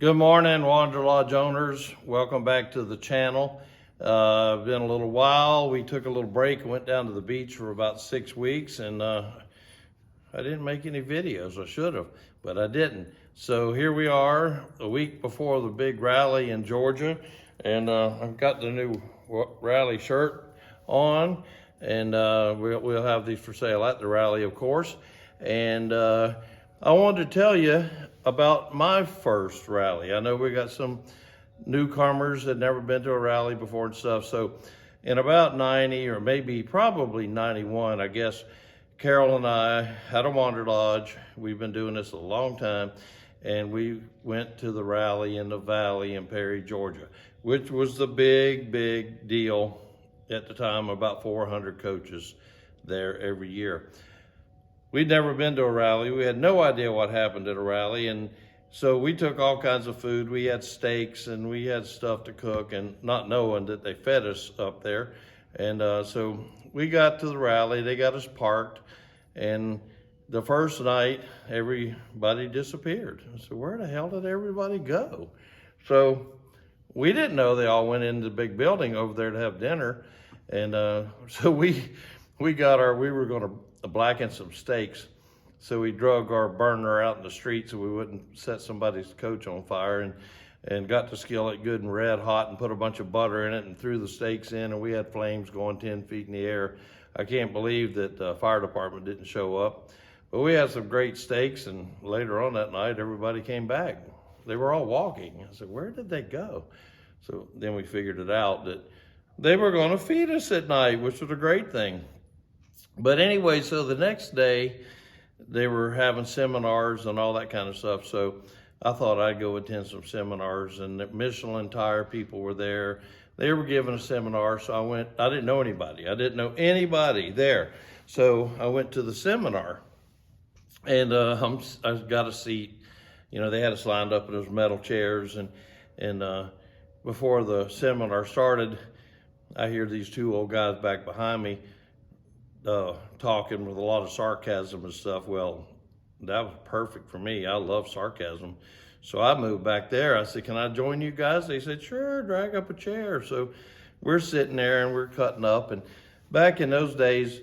Good morning, Wanderlodge owners. Welcome back to the channel. Been a little while. We took a little break and went down to the beach for about 6 weeks, and I didn't make any videos. I should have, but I didn't. So here we are, a week before the big rally in Georgia, and I've got the new rally shirt on, and we'll have these for sale at the rally, of course. And I wanted to tell you about my first rally. I know we got some newcomers that never been to a rally before and stuff. So in about 90 or maybe probably 91, I guess, Carol and I had a Wanderlodge. We've been doing this a long time. And we went to the rally in the Valley in Perry, Georgia, which was the big deal at the time, about 400 coaches there every year. We'd never been to a rally. We had no idea what happened at a rally. And so we took all kinds of food. We had steaks and we had stuff to cook, and not knowing that they fed us up there. And so we got to the rally. They got us parked. And the first night, everybody disappeared. I said, where the hell did everybody go? So we didn't know they all went into the big building over there to have dinner. And so we were going to blacken some steaks. So we drug our burner out in the street so we wouldn't set somebody's coach on fire, and got the skillet good and red hot and put a bunch of butter in it and threw the steaks in, and we had flames going 10 feet in the air. I can't believe that the fire department didn't show up. But we had some great steaks, and later on that night, everybody came back. They were all walking. I said, where did they go? So then we figured it out that they were gonna feed us at night, which was a great thing. But anyway, so the next day, they were having seminars and all that kind of stuff. So I thought I'd go attend some seminars, and the Michelin tire people were there. They were giving a seminar, so I went. I didn't know anybody. I didn't know anybody there. So I went to the seminar, and I got a seat. You know, they had us lined up in those metal chairs, and before the seminar started, I hear these two old guys back behind me talking with a lot of sarcasm and stuff. Well, that was perfect for me. I love sarcasm. So I moved back there. I said, can I join you guys? They said, sure, drag up a chair. So we're sitting there and we're cutting up. And back in those days,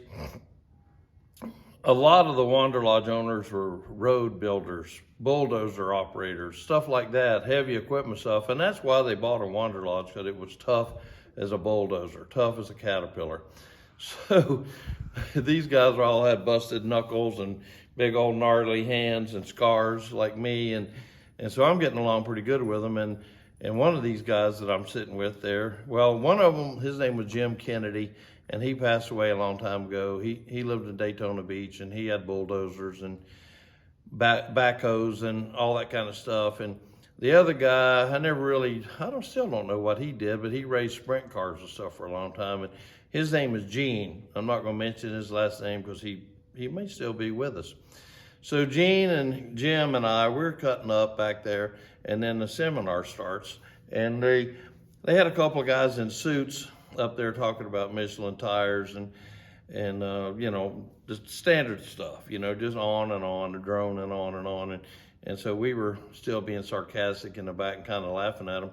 a lot of the Wanderlodge owners were road builders, bulldozer operators, stuff like that, heavy equipment stuff. And that's why they bought a Wanderlodge, because it was tough as a bulldozer, tough as a caterpillar. So these guys all had busted knuckles and big old gnarly hands and scars like me. And so I'm getting along pretty good with them. And one of these guys that I'm sitting with there, well, one of them, his name was Jim Kennedy, and he passed away a long time ago. He lived in Daytona Beach, and he had bulldozers and backhoes and all that kind of stuff. And the other guy, I still don't know what he did, but he raced sprint cars and stuff for a long time. And his name is Gene. I'm not going to mention his last name because he may still be with us. So Gene and Jim and I, we're cutting up back there, and then the seminar starts. And they had a couple of guys in suits up there talking about Michelin tires and you know, the standard stuff, you know, just on and on, and droning on and on. And so we were still being sarcastic in the back and kind of laughing at them.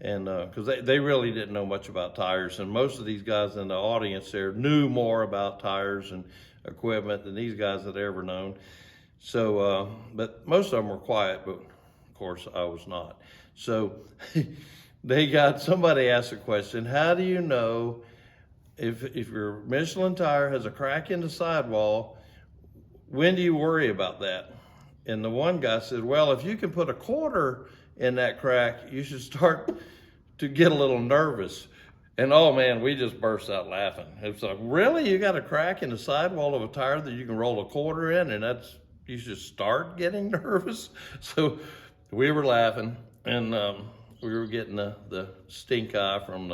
And because they really didn't know much about tires. And most of these guys in the audience there knew more about tires and equipment than these guys had ever known. So, but most of them were quiet, but of course I was not. So somebody asked a question, how do you know if your Michelin tire has a crack in the sidewall, when do you worry about that? And the one guy said, well, if you can put a quarter in that crack, you should start to get a little nervous. And oh man, we just burst out laughing. It's like, really? You got a crack in the sidewall of a tire that you can roll a quarter in, and you should start getting nervous? So we were laughing, and we were getting the stink eye from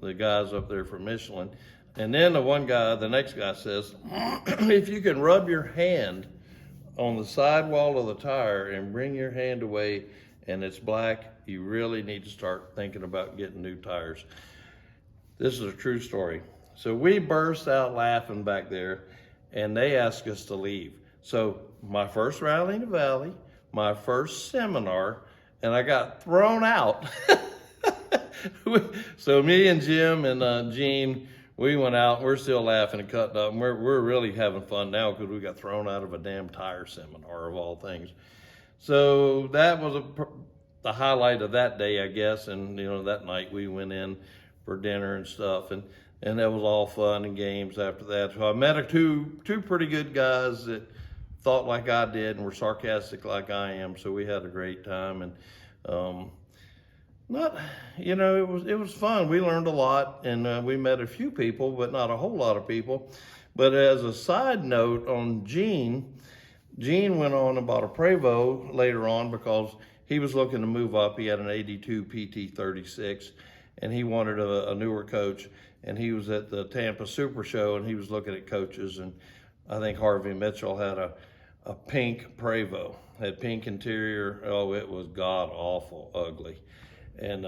the guys up there from Michelin. And then the next guy says, if you can rub your hand on the sidewall of the tire and bring your hand away and it's black, you really need to start thinking about getting new tires. This is a true story. So we burst out laughing back there, and they asked us to leave. So my first rally in the Valley, my first seminar, and I got thrown out. So me and Jim and Gene, we went out. We're still laughing and cutting up. And we're really having fun now because we got thrown out of a damn tire seminar of all things. So that was the highlight of that day, I guess. And that night we went in for dinner and stuff, and that was all fun and games after that. So I met two pretty good guys that thought like I did and were sarcastic like I am. So we had a great time, and it was fun. We learned a lot, and we met a few people, but not a whole lot of people. But as a side note on Gene went on and bought a Prevost later on because he was looking to move up. He had an 82 PT 36, and he wanted a newer coach. And he was at the Tampa Super Show, and he was looking at coaches. And I think Harvey Mitchell had a pink Prevost, had pink interior. Oh, it was god awful ugly. And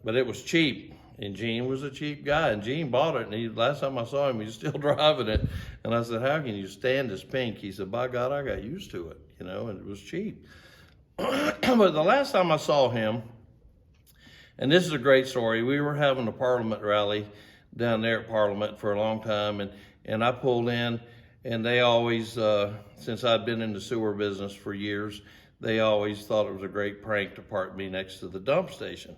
but it was cheap, and Gene was a cheap guy, and Gene bought it, and last time I saw him, he was still driving it. And I said, how can you stand this pink? He said, by God, I got used to it, and it was cheap. But the last time I saw him, and this is a great story, we were having a Parliament rally down there at Parliament for a long time, and I pulled in, and they always, since I'd been in the sewer business for years, they always thought it was a great prank to park me next to the dump station.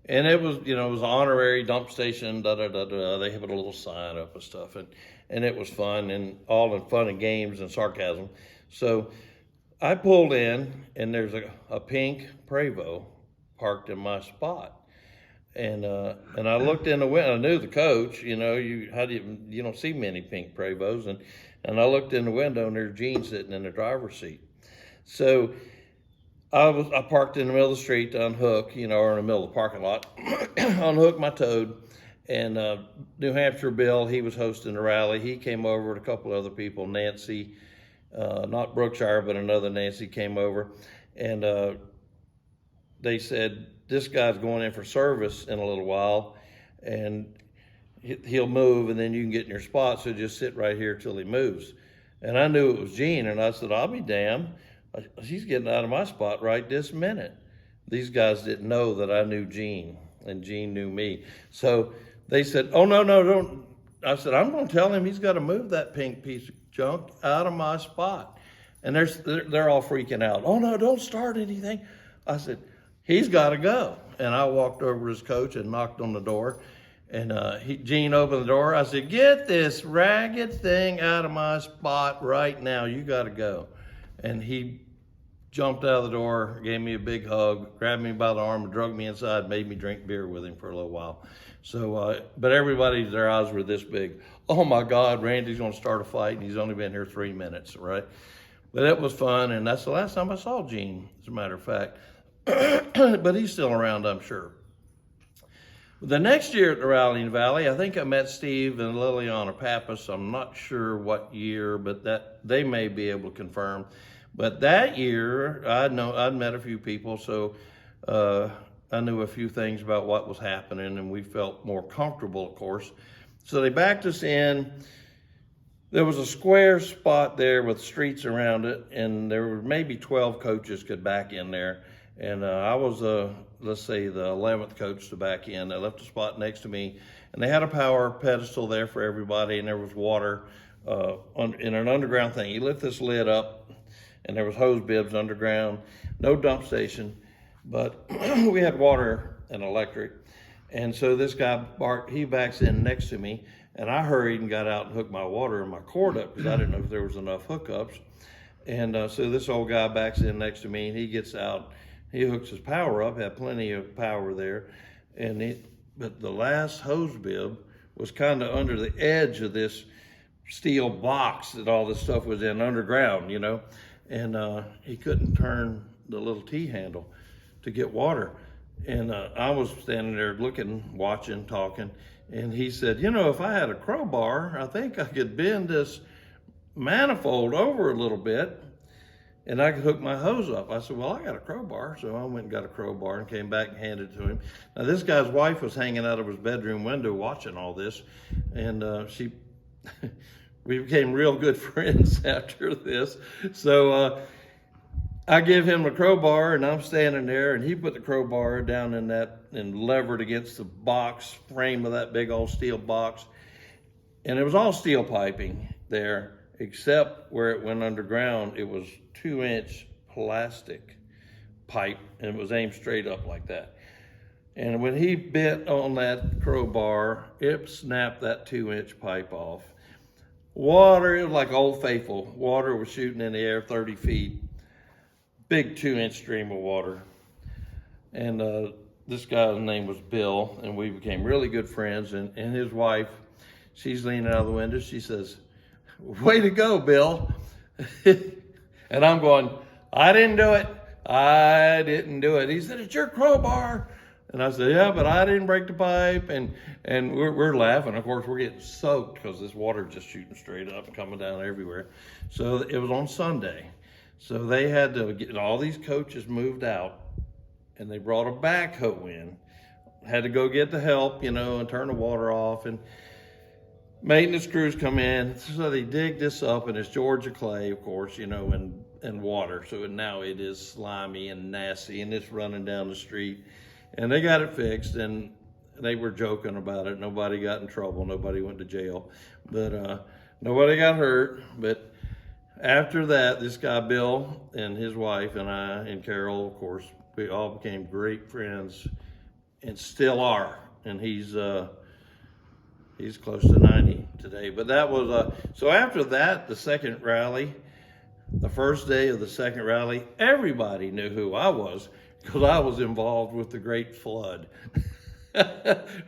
And it was, it was an honorary dump station, They had a little sign up and stuff, and it was fun, and all in fun and games and sarcasm. So I pulled in, and there's a pink Prevost parked in my spot. And I looked in the window. I knew the coach. You don't see many pink Prevosts, and I looked in the window, and there's Gene sitting in the driver's seat. So I parked in the middle of the street to unhook, or in the middle of the parking lot, unhook my toad. And New Hampshire Bill, he was hosting the rally. He came over with a couple other people. Nancy, not Brookshire, but another Nancy came over, and they said, this guy's going in for service in a little while, and he'll move, and then you can get in your spot, so just sit right here till he moves. And I knew it was Gene, and I said, I'll be damned. He's getting out of my spot right this minute. These guys didn't know that I knew Gene, and Gene knew me. So they said, oh, no, don't. I said, I'm going to tell him he's got to move that pink piece of junk out of my spot. And they're all freaking out. Oh, no, don't start anything. I said, he's got to go. And I walked over to his coach and knocked on the door. And Gene opened the door. I said, get this ragged thing out of my spot right now. You got to go. And he jumped out of the door, gave me a big hug, grabbed me by the arm, and drug me inside, made me drink beer with him for a little while. So, but everybody, their eyes were this big. Oh my God, Randy's gonna start a fight, and he's only been here 3 minutes, right? But it was fun, and that's the last time I saw Gene, as a matter of fact. But he's still around, I'm sure. The next year at the Rallying Valley, I think I met Steve and Liliana Pappas. I'm not sure what year, but that they may be able to confirm. But that year, I'd met a few people, so I knew a few things about what was happening, and we felt more comfortable, of course. So they backed us in. There was a square spot there with streets around it, and there were maybe 12 coaches could back in there. And I was, let's say, the 11th coach to back in. They left a spot next to me, and they had a power pedestal there for everybody, and there was water in an underground thing. You lift this lid up, and there was hose bibs underground, no dump station, but we had water and electric. And so this guy, Bart, he backs in next to me, and I hurried and got out and hooked my water and my cord up because I didn't know if there was enough hookups. And so this old guy backs in next to me, and he gets out. He hooks his power up, had plenty of power there. But the last hose bib was kind of under the edge of this steel box that all this stuff was in underground, And he couldn't turn the little T-handle to get water. And I was standing there looking, watching, talking. And he said, if I had a crowbar, I think I could bend this manifold over a little bit and I could hook my hose up. I said, well, I got a crowbar. So I went and got a crowbar and came back and handed it to him. Now, this guy's wife was hanging out of his bedroom window watching all this. And we became real good friends after this. So I give him the crowbar, and I'm standing there, and he put the crowbar down in that and levered against the box frame of that big old steel box. And it was all steel piping there, except where it went underground, it was 2-inch plastic pipe, and it was aimed straight up like that. And when he bit on that crowbar, it snapped that 2-inch pipe off. Water, it was like Old Faithful. Water was shooting in the air 30 feet. Big 2-inch stream of water. And this guy's name was Bill, and we became really good friends. And his wife, she's leaning out of the window. She says, "Way to go, Bill." And I'm going, "I didn't do it. I didn't do it." He said, "It's your crowbar." And I said, "Yeah, but I didn't break the pipe." And we're laughing. Of course, we're getting soaked because this water just shooting straight up and coming down everywhere. So it was on Sunday. So they had to get all these coaches moved out, and they brought a backhoe in. Had to go get the help, and turn the water off. And maintenance crews come in. So they dig this up, and it's Georgia clay, of course, and water. So now it is slimy and nasty, and it's running down the street. And they got it fixed, and they were joking about it. Nobody got in trouble. Nobody went to jail. But nobody got hurt. But after that, this guy, Bill, and his wife, and I, and Carol, of course, we all became great friends and still are. And he's close to 90 today. But that was, so after that, the second rally, the first day of the second rally, everybody knew who I was because I was involved with the Great Flood,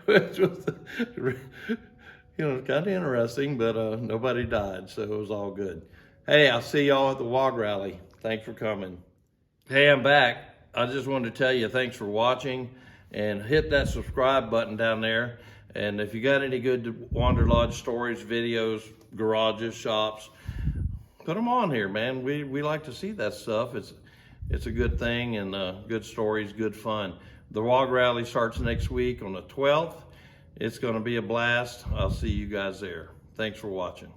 which was, kind of interesting, but nobody died, so it was all good. Hey, I'll see y'all at the WOG rally. Thanks for coming. Hey, I'm back. I just wanted to tell you thanks for watching, and hit that subscribe button down there. And if you got any good Wanderlodge stories, videos, garages, shops, put them on here, man. We like to see that stuff. It's a good thing, and good stories, good fun. The WOG rally starts next week on the 12th. It's going to be a blast. I'll see you guys there. Thanks for watching.